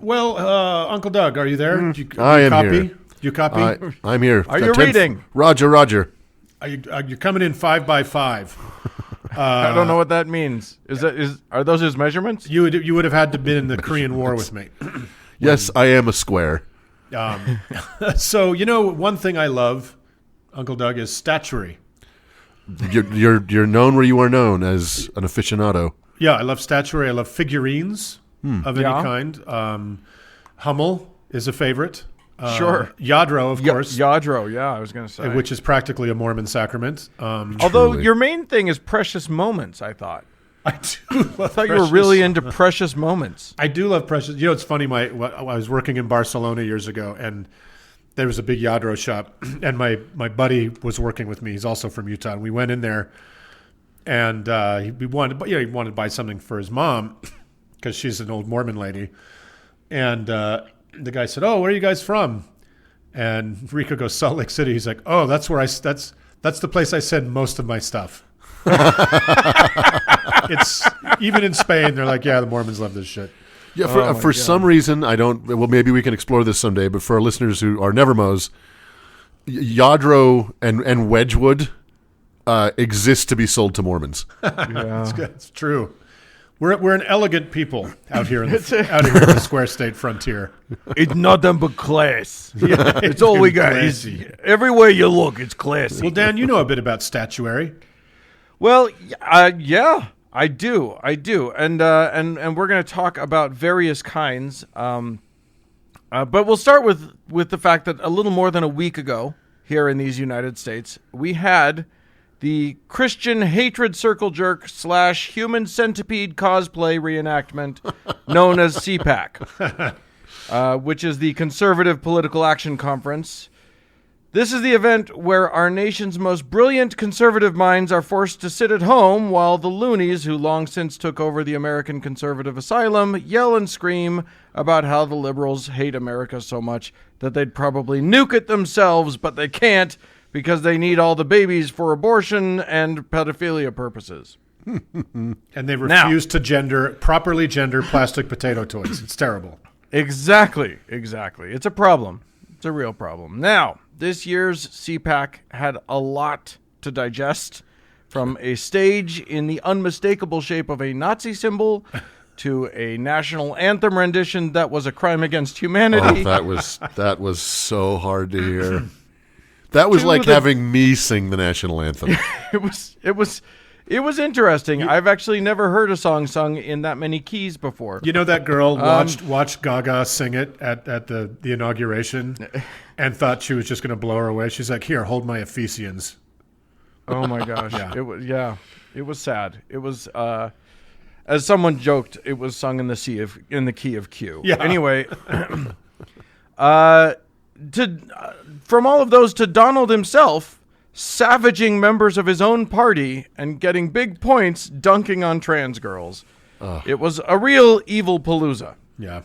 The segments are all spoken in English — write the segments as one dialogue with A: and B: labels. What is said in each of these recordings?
A: Well, Uncle Doug, are you there?
B: I am here.
A: Do you copy?
B: I'm here.
C: Are you reading?
B: Roger.
A: Are you coming in 5 by 5?
C: I don't know what that means. Are those his measurements?
A: You would have had to been in the Korean War with me.
B: Yes, I am a square.
A: So one thing I love, Uncle Doug, is statuary.
B: You're known where you are known as an aficionado.
A: Yeah, I love statuary. I love figurines of any kind. Hummel is a favorite.
C: Sure.
A: Yadro, of course.
C: Yadro, yeah, I was going to say.
A: Which is practically a Mormon sacrament.
C: Although
B: Truly.
C: your main thing is precious moments, I thought.
A: I do love
C: I thought you were really into precious moments.
A: I do love precious. It's funny. I was working in Barcelona years ago, and there was a big Yadro shop, and my buddy was working with me. He's also from Utah. And we went in there, and he wanted to buy something for his mom because she's an old Mormon lady. And the guy said, "Oh, where are you guys from?" And Rico goes, "Salt Lake City." He's like, "Oh, that's where that's the place I send most of my stuff." It's even in Spain. They're like, "Yeah, the Mormons love this shit."
B: Yeah, for some reason, I don't. Well, maybe we can explore this someday. But for our listeners who are Nevermos, Yadro and Wedgwood exist to be sold to Mormons.
C: Yeah.
A: It's true. We're an elegant people out here in the Square State frontier.
C: It's nothing but class.
A: Yeah,
C: it's all we got. Everywhere you look, it's classy.
A: Well, Dan, you know a bit about statuary.
C: Well, yeah, I do, and we're going to talk about various kinds. But we'll start with the fact that a little more than a week ago, here in these United States, we had the Christian hatred circle jerk / human centipede cosplay reenactment known as CPAC, which is the Conservative Political Action Conference. This is the event where our nation's most brilliant conservative minds are forced to sit at home while the loonies who long since took over the American conservative asylum yell and scream about how the liberals hate America so much that they'd probably nuke it themselves, but they can't because they need all the babies for abortion and pedophilia purposes.
A: And they refuse to properly gender plastic potato toys. It's terrible.
C: Exactly. It's a problem. It's a real problem. Now, this year's CPAC had a lot to digest, from a stage in the unmistakable shape of a Nazi symbol to a national anthem rendition that was a crime against humanity.
B: Oh, that was so hard to hear. That was like having me sing the national anthem.
C: It was interesting. I've actually never heard a song sung in that many keys before.
A: You know that girl watched Gaga sing it at the inauguration and thought she was just going to blow her away. She's like, "Here, hold my Ephesians."
C: Oh my gosh. It was sad. It was as someone joked, it was sung in the key of Q.
A: Yeah.
C: Anyway, from all of those to Donald himself savaging members of his own party and getting big points dunking on trans girls. It was a real evil palooza.
A: Yeah.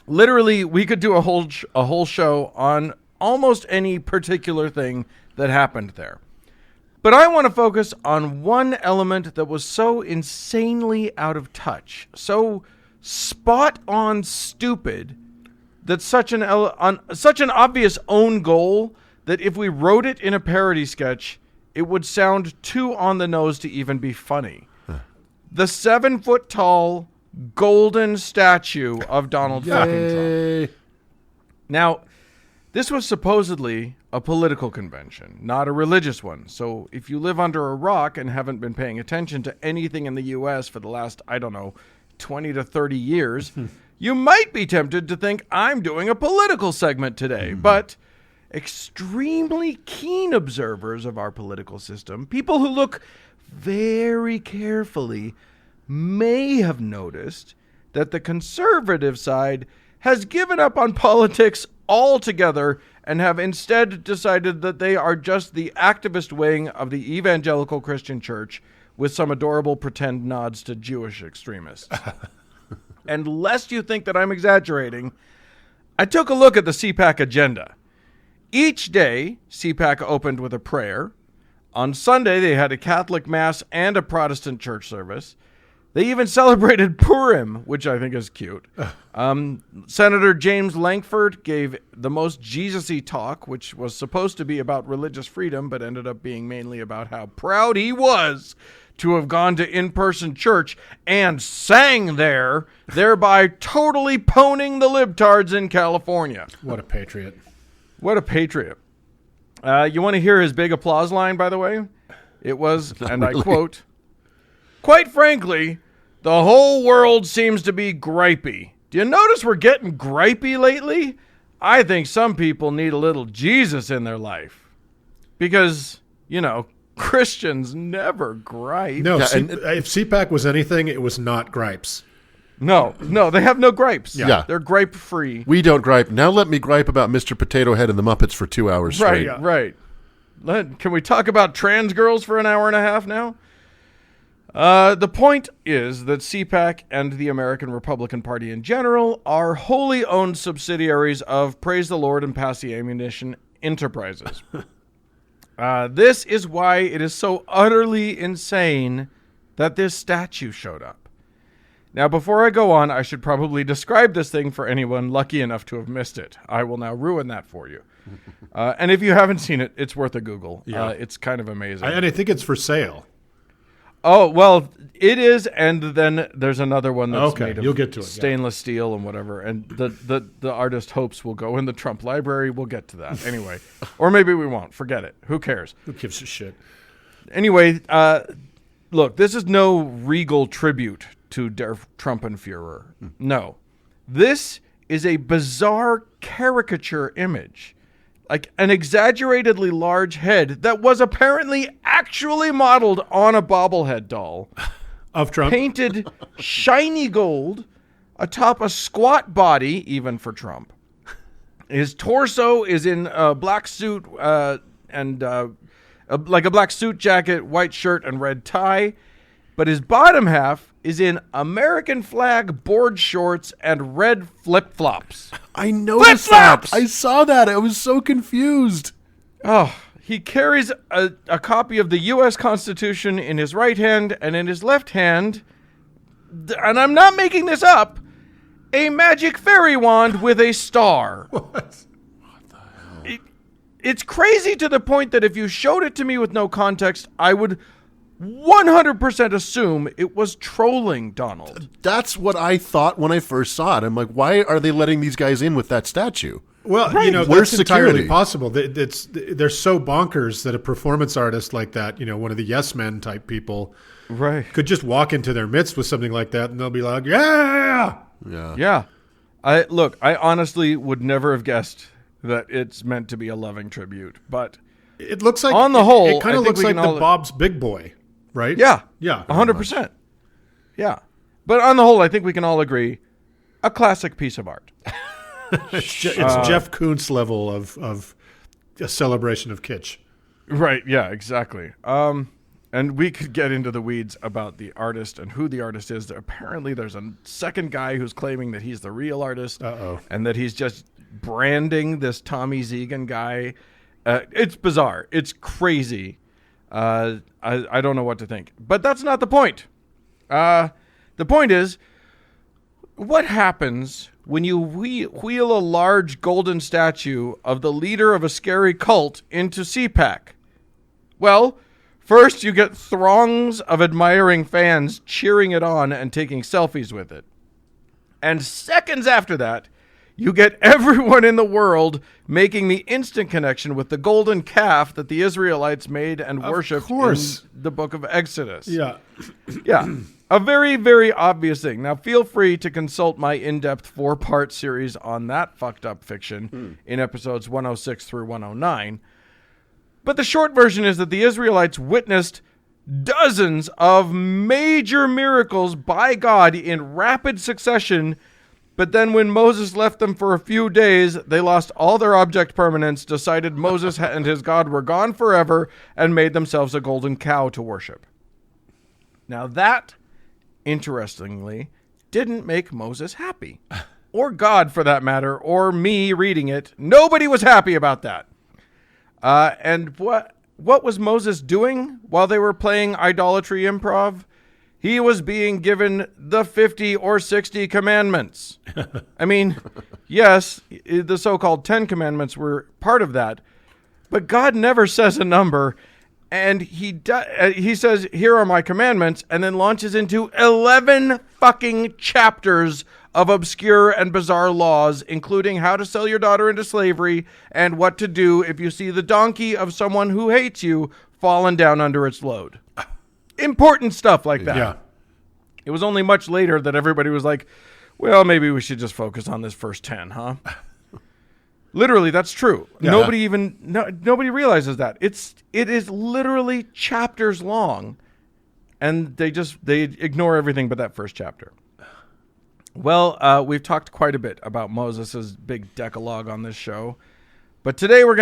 C: Literally, we could do a whole show on almost any particular thing that happened there. But I want to focus on one element that was so insanely out of touch, so spot on stupid, that such an obvious own goal that if we wrote it in a parody sketch, it would sound too on the nose to even be funny. The 7-foot-tall golden statue of Donald fucking Trump. Now, this was supposedly a political convention, not a religious one. So if you live under a rock and haven't been paying attention to anything in the U.S. for the last, 20 to 30 years, you might be tempted to think I'm doing a political segment today. But extremely keen observers of our political system, people who look very carefully, may have noticed that the conservative side has given up on politics altogether and have instead decided that they are just the activist wing of the evangelical Christian church with some adorable pretend nods to Jewish extremists. And lest you think that I'm exaggerating, I took a look at the CPAC agenda. Each day, CPAC opened with a prayer. On Sunday, they had a Catholic Mass and a Protestant church service. They even celebrated Purim, which I think is cute. Senator James Lankford gave the most Jesus-y talk, which was supposed to be about religious freedom, but ended up being mainly about how proud he was to have gone to in-person church and sang there, thereby totally pwning the libtards in California.
A: What a patriot.
C: What a patriot. You want to hear his big applause line, by the way? It was, and I quote, "Quite frankly, the whole world seems to be gripey. Do you notice we're getting gripey lately? I think some people need a little Jesus in their life. Because, Christians never gripe."
A: No, if CPAC was anything, it was not gripes.
C: No, they have no gripes.
B: Yeah.
C: They're gripe-free.
B: We don't gripe. Now let me gripe about Mr. Potato Head and the Muppets for 2 hours straight.
C: Right. Can we talk about trans girls for an hour and a half now? The point is that CPAC and the American Republican Party in general are wholly owned subsidiaries of Praise the Lord and Pass the Ammunition Enterprises. This is why it is so utterly insane that this statue showed up. Now, before I go on, I should probably describe this thing for anyone lucky enough to have missed it. I will now ruin that for you. And if you haven't seen it, it's worth a Google.
A: Yeah.
C: It's kind of amazing.
A: And I think it's for sale.
C: Oh, well, it is, and then there's another one that's made of
A: you'll get to it,
C: stainless steel and whatever, and the artist hopes will go in the Trump library. We'll get to that anyway. Or maybe we won't. Forget it. Who cares?
A: Who gives a shit?
C: Anyway, look, this is no regal tribute to Der Trumpenführer. No. This is a bizarre caricature image. Like an exaggeratedly large head that was apparently actually modeled on a bobblehead doll.
A: Of Trump?
C: Painted shiny gold atop a squat body, even for Trump. His torso is in a black suit and like a black suit jacket, white shirt, and red tie. But his bottom half is in American flag board shorts and red flip-flops.
B: I noticed that. I saw that. I was so confused.
C: Oh, he carries a copy of the U.S. Constitution in his right hand, and in his left hand, and I'm not making this up, a magic fairy wand with a star.
A: What?
C: It's crazy to the point that if you showed it to me with no context, I would 100% assume it was trolling Donald.
B: That's what I thought when I first saw it. I'm like, why are they letting these guys in with that statue?
A: Well,
B: Where's
A: that's entirely
B: security?
A: possible. They're so bonkers that a performance artist like that, one of the yes men type people,
C: Right.
A: could just walk into their midst with something like that, and they'll be like, "Yeah."
C: Yeah. I honestly would never have guessed that it's meant to be a loving tribute, but
A: It looks like,
C: on the whole,
A: it kind
C: I
A: of
C: think
A: looks
C: we
A: like
C: can
A: the
C: all-
A: Bob's Big Boy, right?
C: yeah,
A: Yeah.
C: 100%. Yeah. But on the whole, I think we can all agree, a classic piece of art.
A: It's Jeff Koons level of a celebration of kitsch.
C: Right, yeah, exactly. And we could get into the weeds about the artist and who the artist is. Apparently, there's a second guy who's claiming that he's the real artist.
A: Uh-oh.
C: And that he's just branding this Tommy Zegan guy. It's bizarre. It's crazy. I don't know what to think. But that's not the point. The point is, what happens when you wheel a large golden statue of the leader of a scary cult into CPAC? Well, first you get throngs of admiring fans cheering it on and taking selfies with it. And seconds after that, you get everyone in the world making the instant connection with the golden calf that the Israelites made and worshipped in the book of Exodus.
A: Yeah.
C: Yeah. A very, very obvious thing. Now, feel free to consult my in-depth 4-part series on that fucked up fiction in episodes 106 through 109. But the short version is that the Israelites witnessed dozens of major miracles by God in rapid succession, but then when Moses left them for a few days, they lost all their object permanence, decided Moses and his God were gone forever, and made themselves a golden cow to worship. Now that, interestingly, didn't make Moses happy. Or God, for that matter, or me reading it. Nobody was happy about that. And what was Moses doing while they were playing idolatry improv? he was being given the 50 or 60 commandments. I mean, yes, the so-called 10 commandments were part of that, but God never says a number, and he says, here are my commandments, and then launches into 11 fucking chapters of obscure and bizarre laws, including how to sell your daughter into slavery and what to do if you see the donkey of someone who hates you fallen down under its load. Important stuff like that.
A: Yeah.
C: It was only much later that everybody was like, well, maybe we should just focus on this first 10, huh? Literally, that's true.
A: Yeah.
C: Nobody realizes that. It is literally chapters long, and they ignore everything but that first chapter. Well, we've talked quite a bit about Moses' big Decalogue on this show, but today we're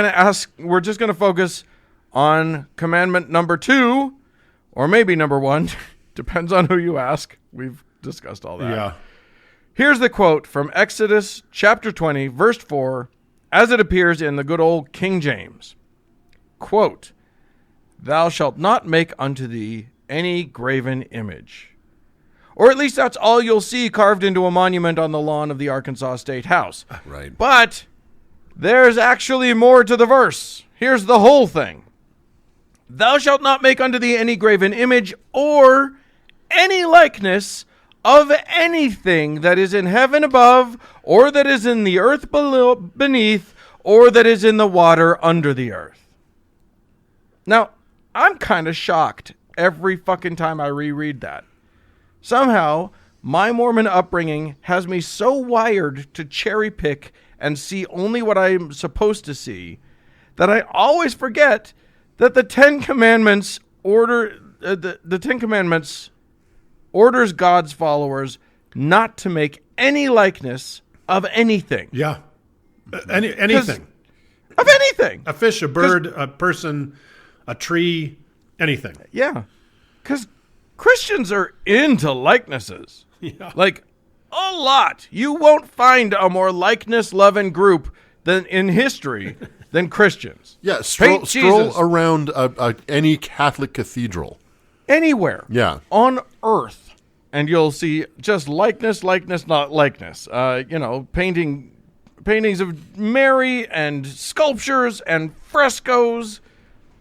C: just going to focus on commandment number 2, or maybe number 1, depends on who you ask. We've discussed all that.
A: Yeah.
C: Here's the quote from Exodus chapter 20, verse 4, as it appears in the good old King James. Quote, "Thou shalt not make unto thee any graven image." Or at least that's all you'll see carved into a monument on the lawn of the Arkansas State House.
B: Right.
C: But there's actually more to the verse. Here's the whole thing. "Thou shalt not make unto thee any graven image or any likeness of anything that is in heaven above, or that is in the earth below, beneath, or that is in the water under the earth." Now, I'm kind of shocked every fucking time I reread that. Somehow, my Mormon upbringing has me so wired to cherry pick and see only what I'm supposed to see that I always forget that the Ten Commandments the Ten Commandments orders God's followers not to make any likeness of anything.
A: Yeah. Anything.
C: Of anything.
A: A fish, a bird, a person, a tree, anything.
C: Yeah. Because Christians are into likenesses.
A: Yeah.
C: Like, a lot. You won't find a more likeness-loving group than in history than Christians.
B: Yeah,
C: Paint
B: stroll
C: Jesus
B: around any Catholic cathedral.
C: anywhere.
B: Yeah.
C: On earth. And you'll see just likeness, not likeness. Paintings of Mary and sculptures and frescoes.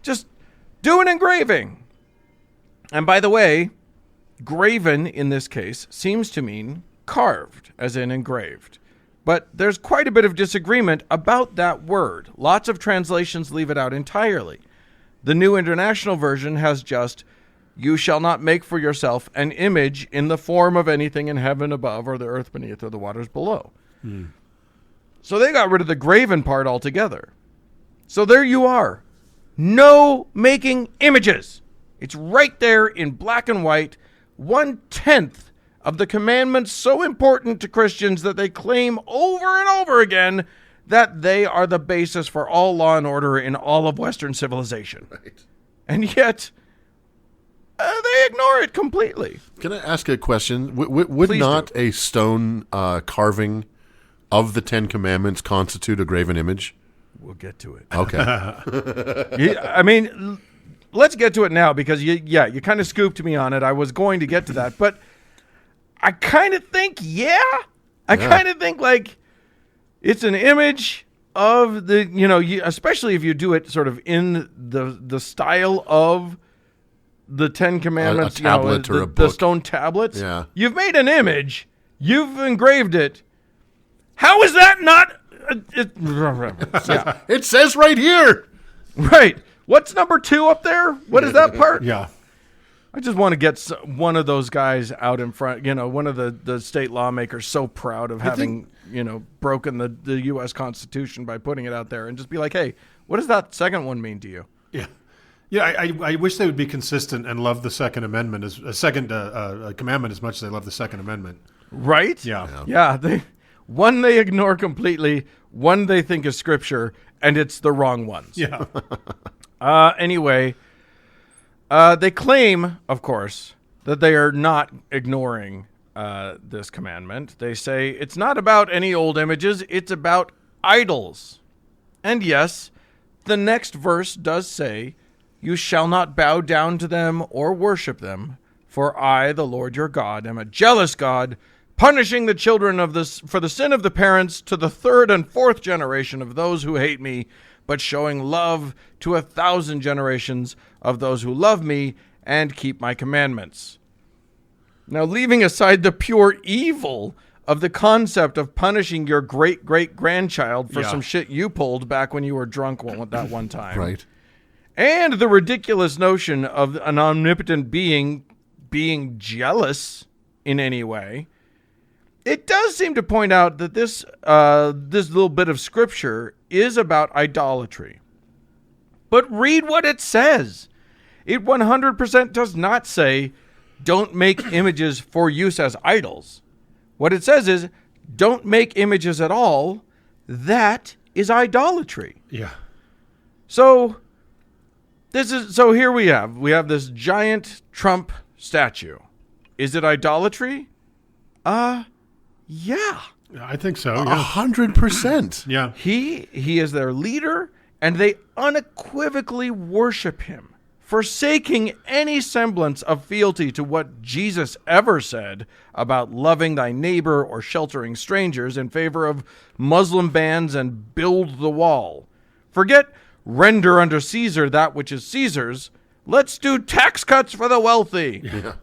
C: Just do an engraving. And by the way, graven in this case seems to mean carved, as in engraved. But there's quite a bit of disagreement about that word. Lots of translations leave it out entirely. The New International Version has just, "You shall not make for yourself an image in the form of anything in heaven above or the earth beneath or the waters below." So they got rid of the graven part altogether. So there you are. No making images. It's right there in black and white, 1/10 of the commandments so important to Christians that they claim over and over again that they are the basis for all law and order in all of Western civilization.
B: Right.
C: And yet, they ignore it completely.
B: Can I ask a question? Would
C: Please
B: not
C: do.
B: a stone carving of the Ten Commandments constitute a graven image?
C: We'll get to it.
B: Okay.
C: I mean, let's get to it now because you kind of scooped me on it. I was going to get to that, but I kind of think, I kind of think like it's an image of the, especially if you do it sort of in the style of the Ten Commandments,
B: a tablet or a
C: the
B: book.
C: stone tablets.
B: Yeah.
C: You've made an image. You've engraved it. How is that not? Yeah.
B: It says right here.
C: Right. What's number 2 up there? What is that part?
A: Yeah.
C: I just want to get one of those guys out in front, one of the state lawmakers so proud of having, broken the U.S. Constitution by putting it out there and just be like, hey, what does that second one mean to you?
A: Yeah. Yeah, I wish they would be consistent and love the Second Amendment, as a second commandment as much as they love the Second Amendment.
C: Right?
A: Yeah.
C: Yeah. One they ignore completely, one they think is scripture, and it's the wrong ones.
A: Yeah.
C: Anyway, they claim, of course, that they are not ignoring this commandment. They say it's not about any old images, it's about idols. And yes, the next verse does say, "You shall not bow down to them or worship them, For I, the Lord your God, am a jealous God, punishing the children for the sin of the parents to the 3rd and 4th generation of those who hate me, but showing love to 1,000 generations of those who love me and keep my commandments. Now, leaving aside the pure evil of the concept of punishing your great-great-grandchild for some shit you pulled back when you were drunk that one time.
B: Right.
C: And the ridiculous notion of an omnipotent being jealous in any way, it does seem to point out that this little bit of scripture is about idolatry. But read what it says. It 100% does not say, don't make images for use as idols. What it says is, don't make images at all. That is idolatry.
A: Yeah.
C: So here we have this giant Trump statue. Is it idolatry? Yeah.
A: I think so. Yeah.
B: 100%.
A: Yeah.
C: He is their leader, and they unequivocally worship him, forsaking any semblance of fealty to what Jesus ever said about loving thy neighbor or sheltering strangers in favor of Muslim bans and build the wall. Forget render unto Caesar that which is Caesar's. Let's do tax cuts for the wealthy.
B: Yeah.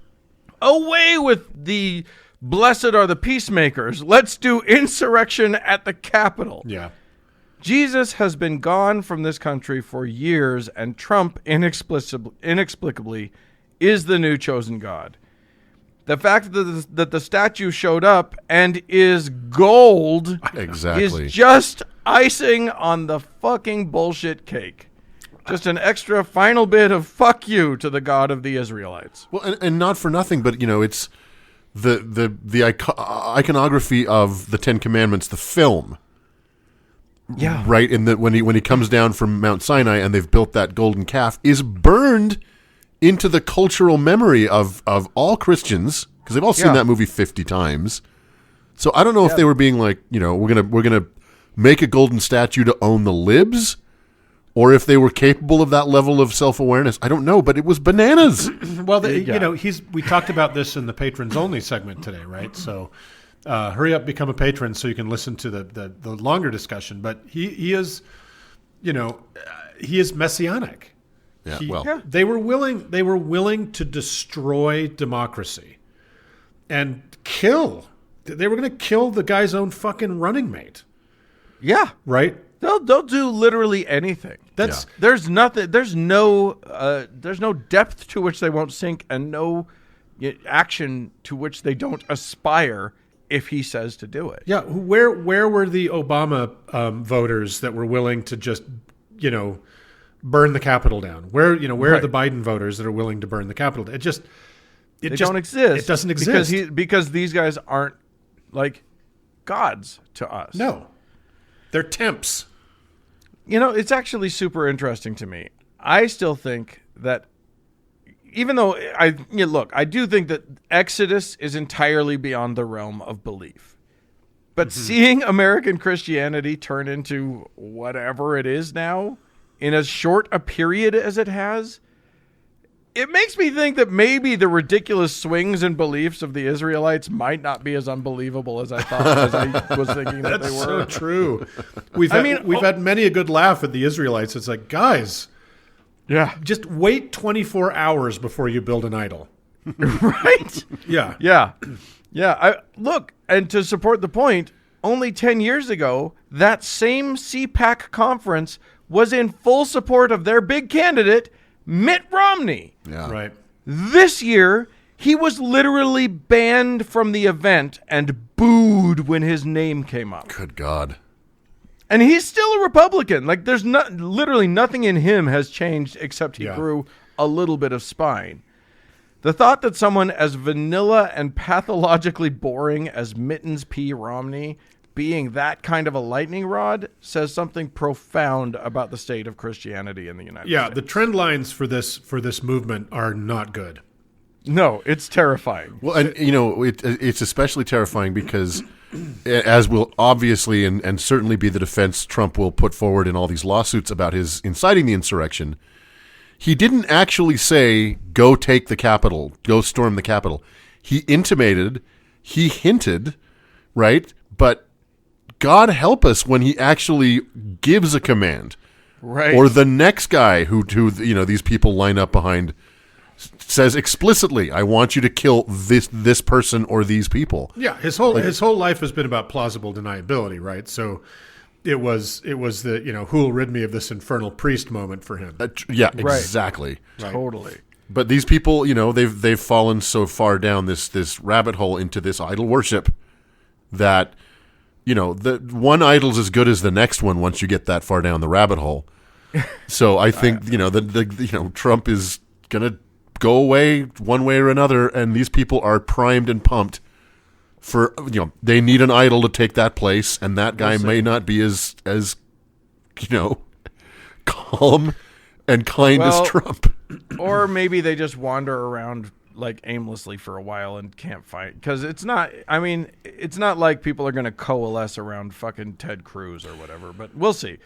C: Away with the blessed are the peacemakers. Let's do insurrection at the Capitol.
A: Yeah.
C: Jesus has been gone from this country for years, and Trump inexplicably is the new chosen God. The fact that the statue showed up and is gold
B: Exactly.
C: is just icing on the fucking bullshit cake. Just an extra final bit of fuck you to the God of the Israelites.
B: Well, and not for nothing, but it's the iconography of the Ten Commandments, the film.
C: Yeah.
B: Right, in that when he comes down from Mount Sinai and they've built that golden calf, is burned into the cultural memory of all Christians, because they've all seen that movie 50 times. So I don't know if they were being like, we're gonna make a golden statue to own the libs, or if they were capable of that level of self-awareness. I don't know, but it was bananas.
A: Well, we talked about this in the patrons only segment today, right? So. Hurry up, become a patron so you can listen to the longer discussion. But he is, he is messianic.
B: Yeah,
A: they were willing to destroy democracy and kill. They were going to kill the guy's own fucking running mate.
C: Yeah,
A: right.
C: They'll do literally anything. There's nothing. There's no depth to which they won't sink, and no action to which they don't aspire. If he says to do it.
A: Yeah. Where were the Obama voters that were willing to just, burn the Capitol down? Where are the Biden voters that are willing to burn the Capitol? They don't exist. It doesn't exist.
C: Because these guys aren't like gods to us.
A: No. They're temps.
C: It's actually super interesting to me. I still think that even though I do think that Exodus is entirely beyond the realm of belief. But seeing American Christianity turn into whatever it is now in as short a period as it has, it makes me think that maybe the ridiculous swings and beliefs of the Israelites might not be as unbelievable as I thought, as I was thinking that they were.
A: That's so true. We've had many a good laugh at the Israelites. It's like, guys...
C: Yeah.
A: Just wait 24 hours before you build an idol.
C: Right?
A: Yeah.
C: Yeah. Yeah. Look, and to support the point, only 10 years ago, that same CPAC conference was in full support of their big candidate, Mitt Romney.
B: Yeah.
A: Right.
C: This year, he was literally banned from the event and booed when his name came up.
B: Good God.
C: And he's still a Republican. Like, there's literally nothing in him has changed except he grew a little bit of spine. The thought that someone as vanilla and pathologically boring as Mittens P. Romney being that kind of a lightning rod says something profound about the state of Christianity in the United States.
A: Yeah, the trend lines for this movement are not good.
C: No, it's terrifying.
B: Well, and it's especially terrifying because, as will obviously and certainly be the defense Trump will put forward in all these lawsuits about his inciting the insurrection, he didn't actually say, go take the Capitol, go storm the Capitol. He intimated, he hinted, right? But God help us when he actually gives a command.
C: Right.
B: Or the next guy who these people line up behind says explicitly, I want you to kill this person or these people.
A: Yeah, his whole life has been about plausible deniability, right? So it was the who will rid me of this infernal priest moment for him.
B: Yeah, exactly.
A: Right.
C: Totally.
B: But these people, they've fallen so far down this rabbit hole into this idol worship that the one idol's as good as the next one once you get that far down the rabbit hole. So I think Trump is gonna go away one way or another, and these people are primed and pumped for they need an idol to take that place, and that guy may not be as calm and kind as Trump.
C: Or maybe they just wander around like aimlessly for a while and can't fight, because it's not like people are going to coalesce around fucking Ted Cruz or whatever, but we'll see.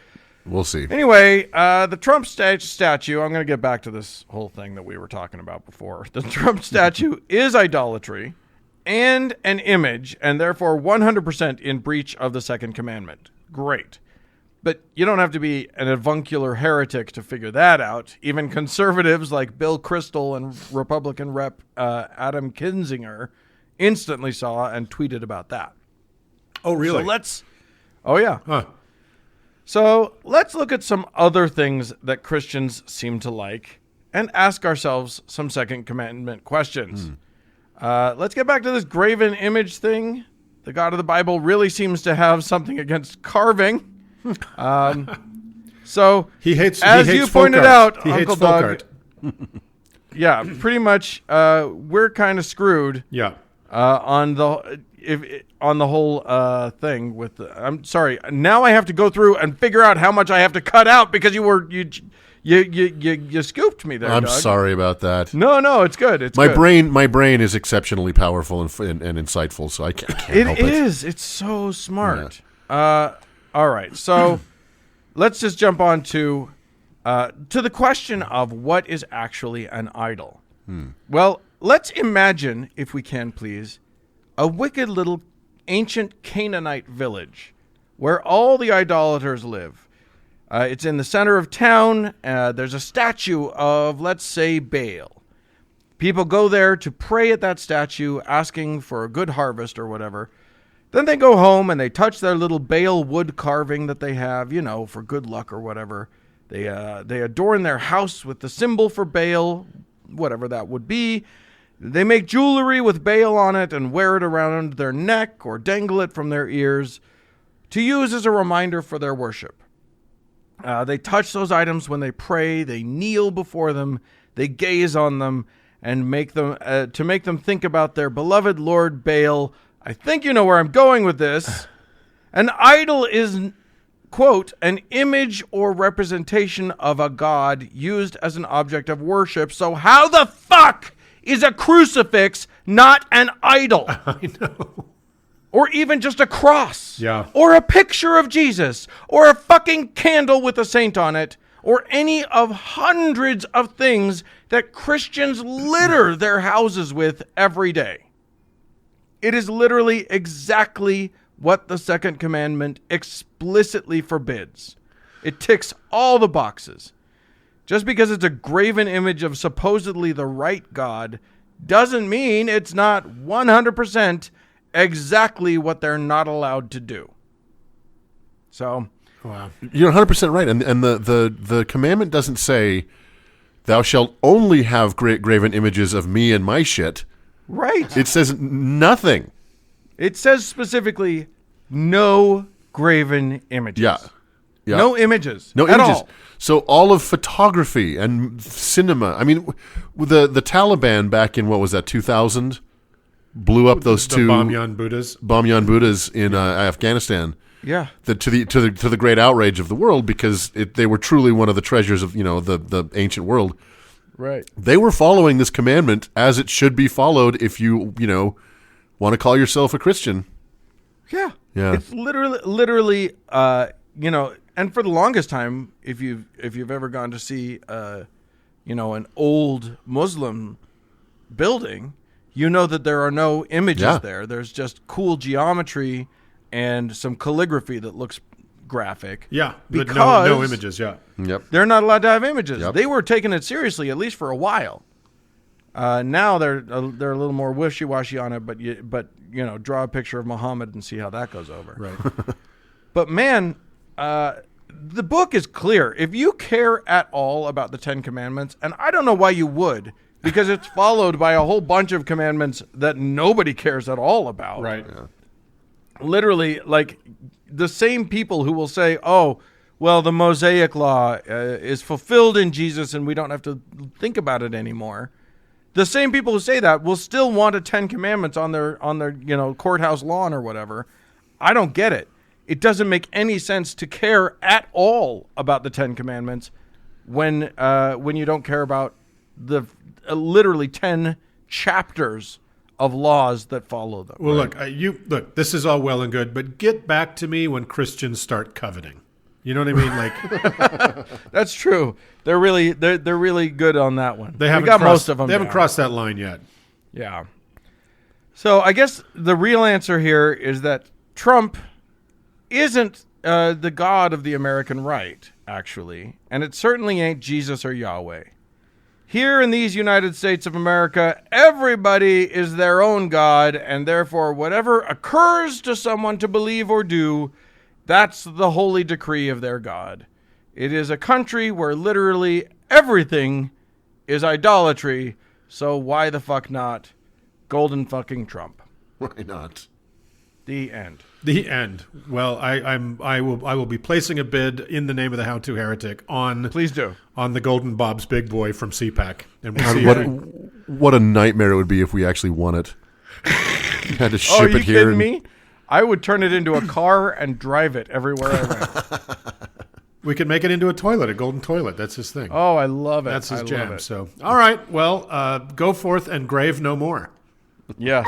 C: Anyway, the Trump statue, I'm going to get back to this whole thing that we were talking about before. The Trump statue is idolatry and an image, and therefore 100% in breach of the Second Commandment. Great. But you don't have to be an avuncular heretic to figure that out. Even conservatives like Bill Kristol and Republican Rep Adam Kinzinger instantly saw and tweeted about that.
A: Oh, really?
C: Oh, yeah.
A: Huh.
C: So let's look at some other things that Christians seem to like and ask ourselves some Second Commandment questions. Let's get back to this graven image thing. The God of the Bible really seems to have something against carving. So
A: he hates
C: you pointed out, Uncle Doug.
A: art.
C: Yeah, pretty much. We're kind of screwed.
A: Yeah.
C: On the whole thing with I'm sorry. Now I have to go through and figure out how much I have to cut out because you scooped me there.
B: I'm
C: Doug.
B: sorry about that.
C: No, it's good. It's
B: my
C: good.
B: My brain is exceptionally powerful and insightful, so I can't help it.
C: It is. It's so smart. Yeah. All right. So let's just jump on to the question of what is actually an idol. Well, let's imagine, if we can please, a wicked little ancient Canaanite village where all the idolaters live. It's in the center of town. There's a statue of, let's say, Baal. People go there to pray at that statue, asking for a good harvest or whatever. Then they go home and they touch their little Baal wood carving that they have, for good luck or whatever. They adorn their house with the symbol for Baal, whatever that would be. They make jewelry with Baal on it and wear it around their neck or dangle it from their ears to use as a reminder for their worship. They touch those items when they pray. They kneel before them. They gaze on them and make them think about their beloved Lord Baal. I think you know where I'm going with this. An idol is, quote, an image or representation of a god used as an object of worship. So how the fuck is a crucifix not an idol?
A: I know.
C: Or even just a cross.
A: Yeah.
C: Or a picture of Jesus. Or a fucking candle with a saint on it. Or any of hundreds of things that Christians litter their houses with every day. It is literally exactly what the Second Commandment explicitly forbids. It ticks all the boxes. Just because it's a graven image of supposedly the right God doesn't mean it's not 100% exactly what they're not allowed to do. So,
A: wow.
B: You're 100% right. And the commandment doesn't say, thou shalt only have graven images of me and my shit.
C: Right.
B: It says nothing.
C: It says specifically no graven images.
B: Yeah.
C: No images.
B: No
C: at
B: images.
C: all.
B: So all of photography and cinema. I mean, the Taliban back in, what was that, 2000? Blew up those two
A: Bamyan Buddhas
B: in Afghanistan.
C: Yeah.
B: To the great outrage of the world, because they were truly one of the treasures of the ancient world.
C: Right.
B: They were following this commandment as it should be followed if you want to call yourself a Christian.
C: Yeah.
B: Yeah.
C: It's literally and for the longest time, if you've ever gone to see an old Muslim building, you know that there are no images there. There's just cool geometry and some calligraphy that looks graphic.
A: Yeah, but
C: because
A: no images, yeah.
B: Yep.
C: they're not allowed to have images.
B: Yep.
C: They were taking it seriously, at least for a while. Now they're a little more wishy-washy on it, but draw a picture of Muhammad and see how that goes over.
A: Right.
C: But man, the book is clear. If you care at all about the Ten Commandments, and I don't know why you would, because it's followed by a whole bunch of commandments that nobody cares at all about.
A: Right.
B: Yeah.
C: Literally, like the same people who will say, "Oh, well, the Mosaic Law is fulfilled in Jesus, and we don't have to think about it anymore." The same people who say that will still want a Ten Commandments on their courthouse lawn or whatever. I don't get it. It doesn't make any sense to care at all about the Ten Commandments when you don't care about the literally 10 chapters of laws that follow them.
A: Well, look, this is all well and good, but get back to me when Christians start coveting. You know what I mean? Like
C: that's true. They're really good on that one.
A: They haven't
C: got
A: crossed,
C: most of them.
A: They haven't
C: down.
A: crossed that line yet.
C: Yeah. So I guess the real answer here is that Trump isn't the God of the American right, actually, and it certainly ain't Jesus or Yahweh. Here in these United States of America, everybody is their own God, and therefore whatever occurs to someone to believe or do, that's the holy decree of their God. It is a country where literally everything is idolatry, so why the fuck not? Golden fucking Trump.
B: Why not?
C: The end.
A: The end. Well, I will be placing a bid in the name of the How To Heretic on
C: Please do.
A: on the Golden Bob's Big Boy from CPAC, and we'll see.
B: What a nightmare it would be if we actually won it. Had to ship
C: Are you
B: it here.
C: kidding me? I would turn it into a car and drive it everywhere I went.
A: We could make it into a toilet, a golden toilet. That's his thing.
C: Oh, I love it.
A: That's his
C: I
A: jam.
C: love it.
A: So, all right. Well, go forth and grave no more.
C: Yes.